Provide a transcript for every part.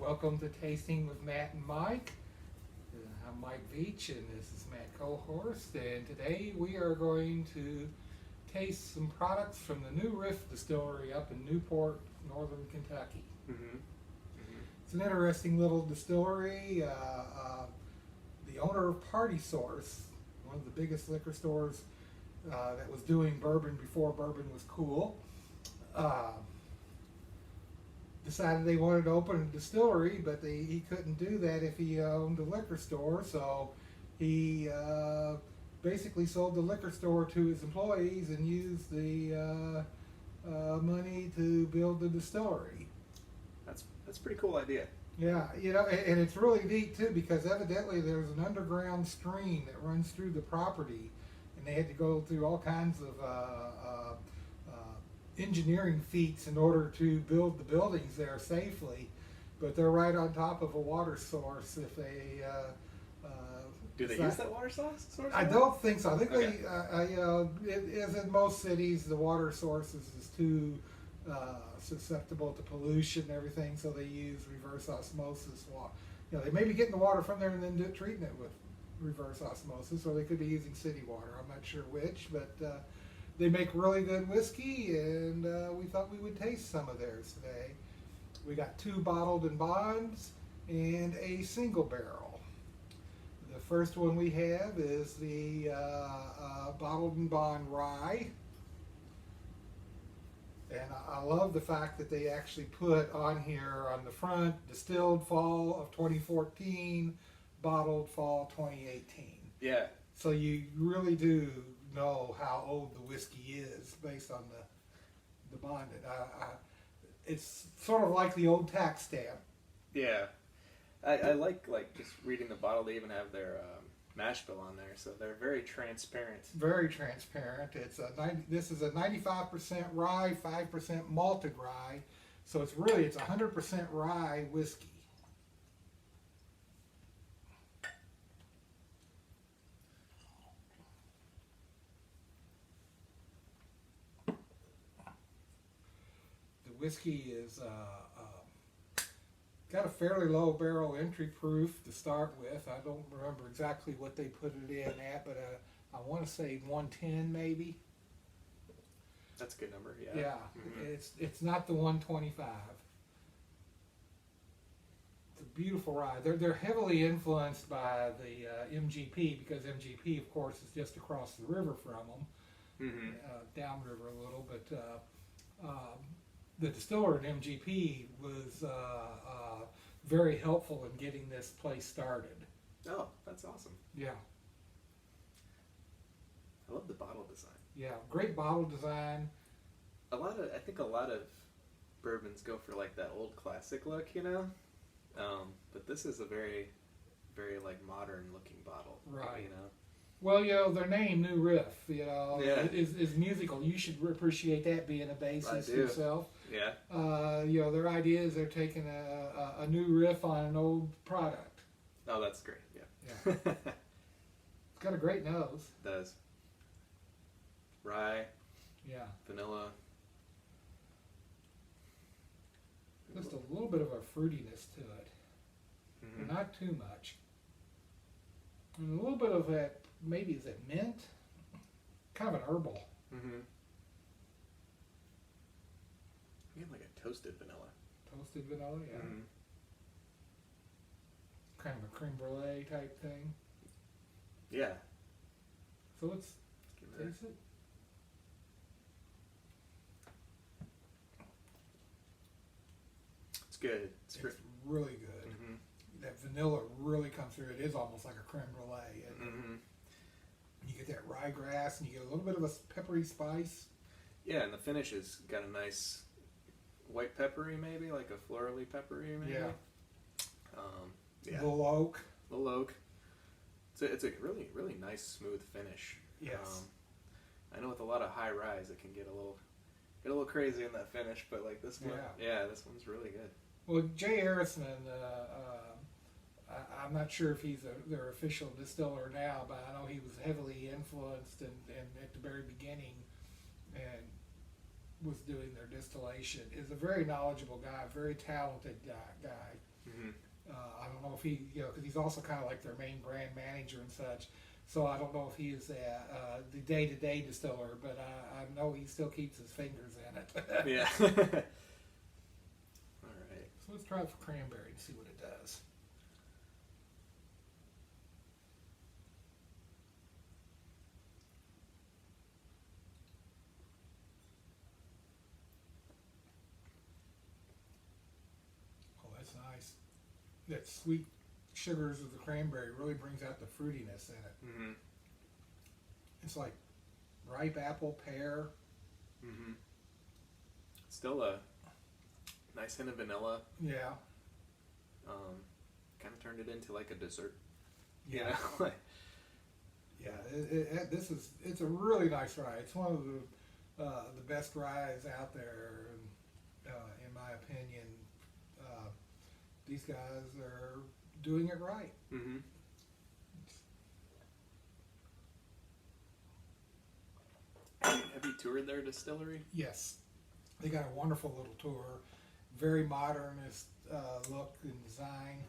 Welcome to Tasting with Matt and Mike. I'm Mike Veach and this is Matt Kohorst, and today we are going to taste some products from the new Riff distillery up in Newport, northern Kentucky. It's an interesting little distillery. The owner of Party Source, one of the biggest liquor stores that was doing bourbon before bourbon was cool, decided they wanted to open a distillery, but he couldn't do that if he owned a liquor store, so he basically sold the liquor store to his employees and used the money to build the distillery. That's a pretty cool idea. Yeah, and it's really neat too, because evidently there's an underground stream that runs through the property, and they had to go through all kinds of engineering feats in order to build the buildings there safely, but they're right on top of a water source. If they do they use that water source? I don't think so. I think Okay. as in most cities, the water sources is too susceptible to pollution and everything, so they use reverse osmosis water. They may be getting the water from there and then treating it with reverse osmosis, or they could be using city water. I'm not sure which, but they make really good whiskey, and we thought we would taste some of theirs today. We got 2 bottled and bonds and a single barrel. The first one we have is the bottled and bond rye. And I love the fact that they actually put on here on the front, distilled fall of 2014, bottled fall 2018. Yeah. So you really do know how old the whiskey is based on the bonded. It's sort of like the old tax stamp. Yeah. I like just reading the bottle. They even have their mash bill on there, so they're very transparent. Very transparent. This is a 95% rye, 5% malted rye, so it's 100% rye whiskey. The whiskey is got a fairly low barrel entry proof to start with. I don't remember exactly what they put it in at, but I want to say 110 maybe. That's a good number. Yeah. Yeah, it's not the 125. It's a beautiful rye. They're heavily influenced by the MGP, because MGP, of course, is just across the river from them, downriver a little, but. The distiller at MGP was very helpful in getting this place started. Oh, that's awesome. Yeah. I love the bottle design. Yeah, great bottle design. I think a lot of bourbons go for like that old classic look, but this is a very, very like modern looking bottle. Right. Well, their name, New Riff, Yeah. is musical. You should appreciate that being a bassist yourself. Yeah. Their idea is they're taking a new riff on an old product. Oh, that's great. Yeah. Yeah. It's got a great nose. It does. Rye. Yeah. Vanilla. Just a little bit of a fruitiness to it. But not too much. And a little bit of that, maybe is it mint? Kind of an herbal. Yeah, like a toasted vanilla. Toasted vanilla, yeah. Kind of a creme brulee type thing. Yeah. So let's taste it. It's good. It's really good. That vanilla really comes through. It is almost like a creme brulee. And you get that ryegrass, and you get a little bit of a peppery spice. Yeah, and the finish has got a nice white peppery, maybe like a florally peppery, maybe. Yeah. Yeah. Little oak. Little oak. It's a really, really nice smooth finish. Yes. I know with a lot of high rise, it can get a little crazy in that finish, but like this one, this one's really good. Well, Jay Arisman, I'm not sure if he's their official distiller now, but I know he was heavily influenced and at the very beginning and was doing their distillation. Is a very knowledgeable guy, very talented guy. Mm-hmm. I don't know if he, because he's also kind of like their main brand manager and such. So I don't know if he is the day-to-day distiller, but I know he still keeps his fingers in it. Yeah. All right. So let's try it for cranberry and see what it does. Oh, that's nice. That sweet sugars of the cranberry really brings out the fruitiness in it. Mm-hmm. It's like ripe apple, pear. Mm-hmm. Still a nice hint of vanilla. Yeah. Kind of turned it into like a dessert. Yeah. You know? Yeah. It's a really nice rye. It's one of the best ryes out there, in my opinion. These guys are doing it right. Mm-hmm. Have you toured their distillery? Yes, they got a wonderful little tour, very modernist look and design.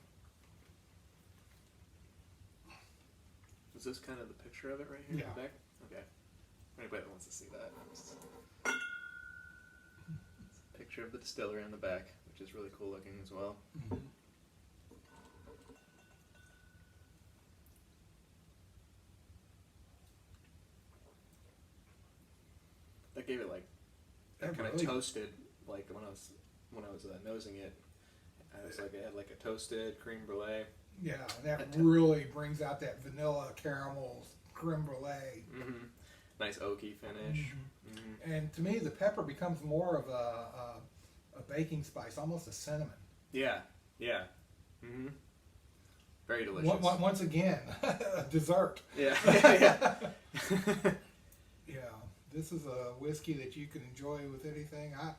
Is this kind of the picture of it right here in Yeah. the back? Okay. Anybody that wants to see that. It's a picture of the distillery on the back, which is really cool looking as well. Mm-hmm. That gave it like that kind of toasted, like when I was nosing it, I was like, it had like a toasted creme brulee. Yeah, that really brings out that vanilla caramel creme brulee. Mm-hmm. Nice oaky finish. Mm-hmm. Mm-hmm. And to me, the pepper becomes more of a baking spice, almost a cinnamon. Yeah, yeah. Mm-hmm. Very delicious. Once again, a dessert. Yeah, yeah. Yeah, this is a whiskey that you can enjoy with anything. I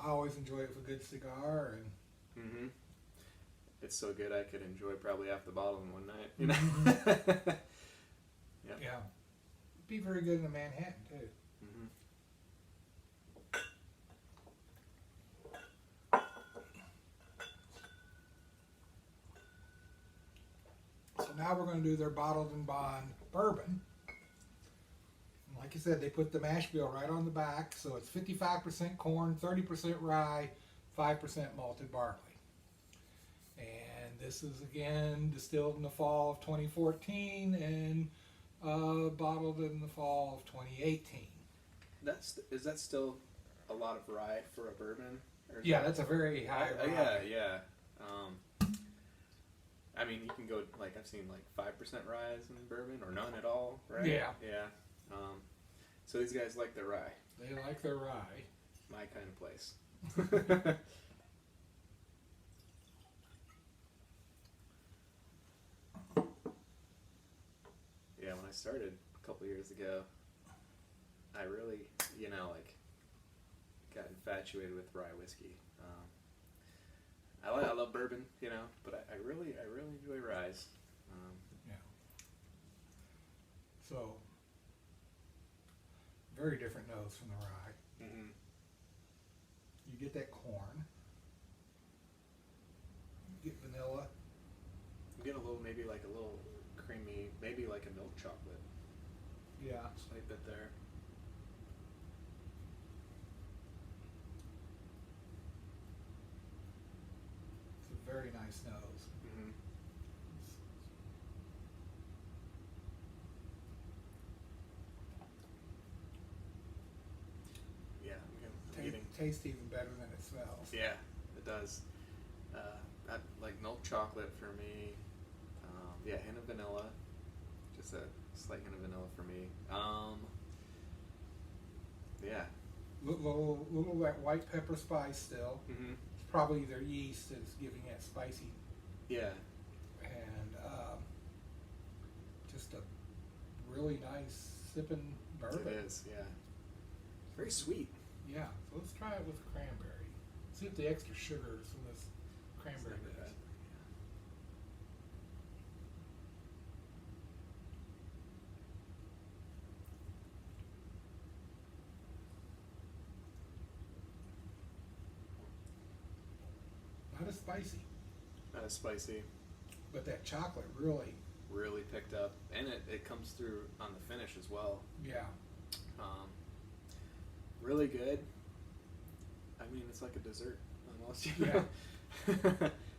always enjoy it with a good cigar, and Mm-hmm. It's so good I could enjoy probably half the bottle in one night. You know. Mm-hmm. Yeah. Yeah, be very good in a Manhattan too. Mm-hmm. So now we're going to do their bottled and bond bourbon. And like you said, they put the mash bill right on the back, so it's 55% corn, 30% rye, 5% malted barley. And this is again distilled in the fall of 2014 and bottled in the fall of 2018. Is that still a lot of rye for a bourbon? Or is Yeah, that's a very high rye. Yeah, yeah. I mean, you can go like I've seen like 5% rise in bourbon or none at all, right? Yeah. Yeah. So these guys like their rye. They like their rye. My kind of place. Yeah, when I started a couple years ago, I really, like, got infatuated with rye whiskey. I love bourbon, but I really enjoy ryes. Yeah. So, very different nose from the rye. Mm-hmm. You get that corn. You get vanilla. You get maybe like a little creamy, maybe like a milk chocolate. Yeah. Slight bit there. It's a very nice nose. Mm-hmm. Yeah, I'm getting. Tastes even better than it smells. Yeah, it does. Like milk chocolate for me. Yeah, hint of vanilla. Just a slight hint of vanilla for me. Yeah. Little of that white pepper spice still. Mm-hmm. It's probably their yeast that's giving that spicy. Yeah. And just a really nice sipping bourbon. It is. Yeah. Very sweet. Yeah. So let's try it with cranberry. See if the extra sugars from this cranberry It's not does. bad. Not as spicy. Not as spicy. But that chocolate really, Really picked up, and it comes through on the finish as well. yeah. Really good. I mean, it's like a dessert almost. You Yeah. know?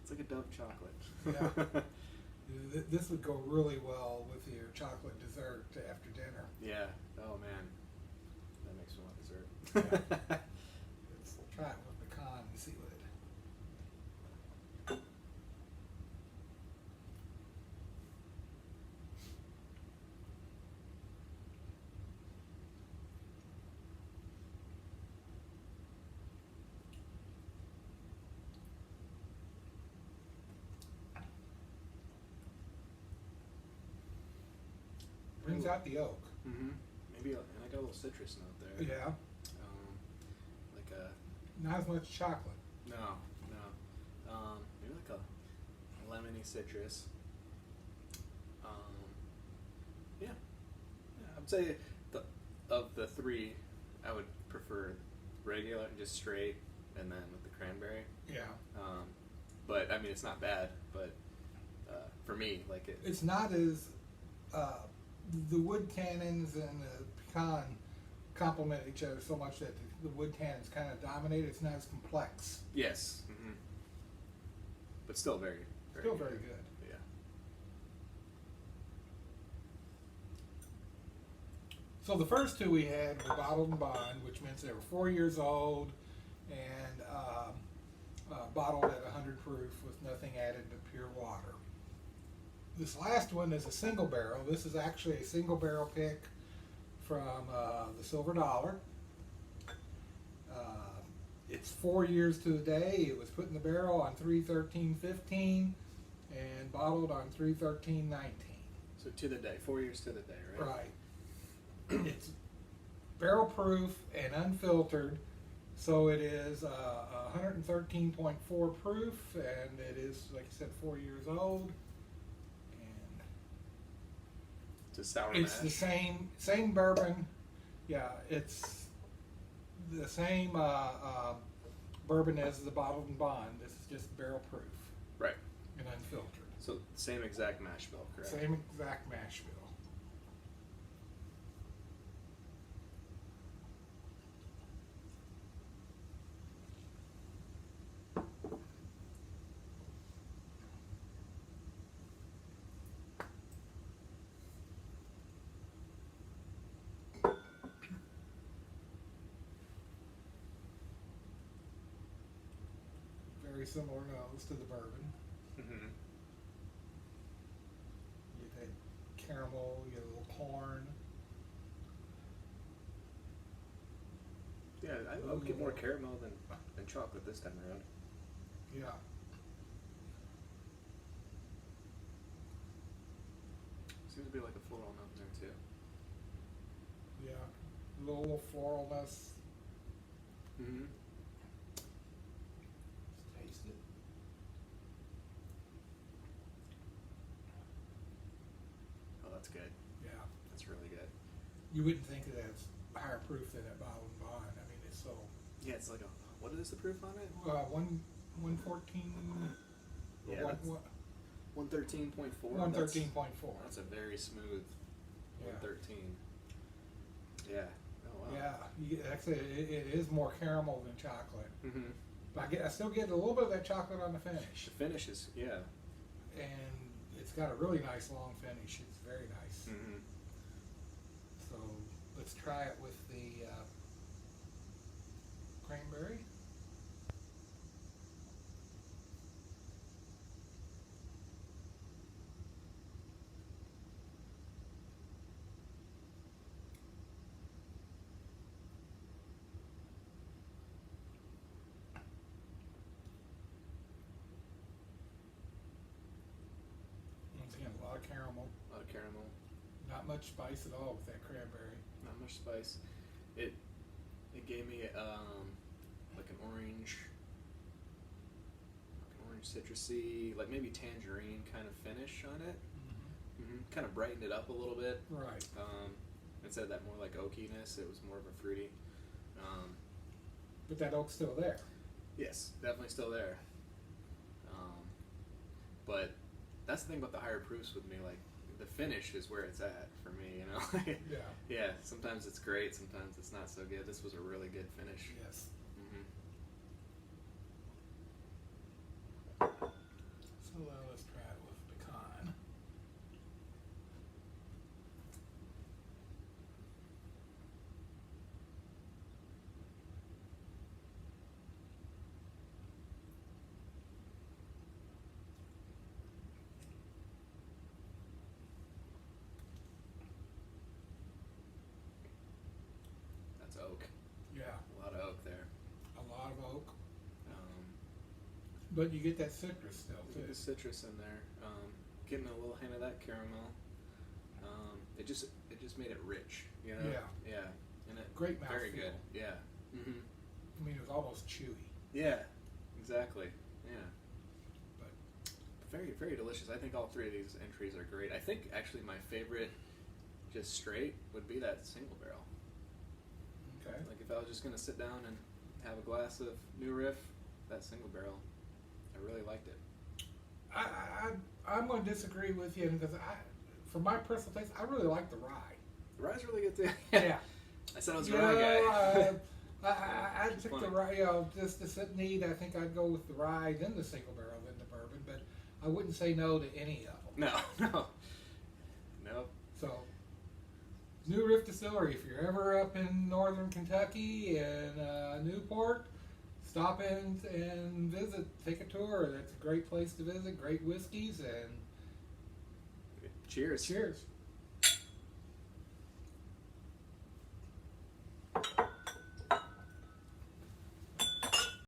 It's like a Dove chocolate. Yeah. This would go really well with your chocolate dessert after dinner. Yeah. Oh man, that makes me want dessert. Yeah. Let's try it with pecan and see what it. Brings out the oak. Mm-hmm. Maybe, and I got a little citrus note there. Yeah. Like a Not as much chocolate. no. Maybe like a lemony citrus. Yeah. I'd say of the three, I would prefer regular and just straight, and then with the cranberry. Yeah. But I mean, it's not bad. But for me, like it. It's not as the wood tannins and the pecan complement each other so much that the wood tannins kind of dominate. It's not as complex. Yes. Mm-hmm. But still very, very Still good. very good. Yeah. So the first two we had were bottled and bond, which means they were 4 years old and bottled at 100 proof with nothing added but pure water. This last one is a single barrel. This is actually a single barrel pick from the Silver Dollar. It's 4 years to the day. It was put in the barrel on 3/13/15 and bottled on 3/13/19. So to the day, 4 years to the day, right? Right. It's barrel proof and unfiltered, so it is 113.4 proof, and it is, like I said, 4 years old. And It's a sour it's mash. the same bourbon. Yeah, it's the same bourbon as the bottled and bond. This is just barrel proof Right. and unfiltered. So same exact mash bill, correct? Same exact mash bill. Very similar nose to the bourbon. Mm-hmm. You get that caramel, you get a little corn. Yeah, I would get more caramel than chocolate this time around. Yeah. Seems to be like a floral note in there too. Yeah. A little floralness. Mm-hmm. Let's taste it. Oh, that's good. Yeah. That's really good. You wouldn't think that it's higher proof than that bottled and bond. I mean, it's so. Yeah, it's like a. What is the proof on it? 114. Yeah, One, that's 113.4. 113.4. That's a very smooth Yeah. 113. Yeah. Oh wow. Yeah. Actually, it is more caramel than chocolate. Mm-hmm. But I still get a little bit of that chocolate on the finish. The finish is And it's got a really nice long finish. It's very nice. Mm-hmm. So let's try it with the cranberry. Once again, a lot of caramel. A lot of caramel. Not much spice at all with that cranberry. Not much spice. It gave me like an orange citrusy, like maybe tangerine kind of finish on it. Mm-hmm. Kind of brightened it up a little bit. Right. Instead of that more like oakiness, it was more of a fruity. But that oak's still there. Yes, definitely still there. but that's the thing about the higher proofs with me. Like the finish is where it's at for me. You know. Yeah. Yeah. Sometimes it's great. Sometimes it's not so good. This was a really good finish. Yes. Mm-hmm. So let's try it with pecan. That's oak. Yeah, A lot of oak there. a lot of oak, Um, but you get that citrus still too. the citrus in there. Getting a little hint of that caramel. It just made it rich. You know. Yeah. Yeah. And it Great mouthfeel. very good. Yeah. Mm-hmm. I mean, it was almost chewy. Yeah. Exactly. Yeah. But Very, very delicious. I think all three of these entries are great. I think actually my favorite, just straight, would be that single barrel. okay. Like if I was just gonna sit down and have a glass of New Riff, that single barrel, I really liked it. I'm going to disagree with you because for my personal taste, I really like the rye. The rye's really good too. Yeah. I said I was a You rye know, guy. I took the rye, just to sit neat. I think I'd go with the rye, then the single barrel, then the bourbon, but I wouldn't say no to any of them. No. So, New Riff Distillery, if you're ever up in northern Kentucky and Newport, stop in and visit, take a tour. That's a great place to visit, great whiskeys, and Cheers. cheers.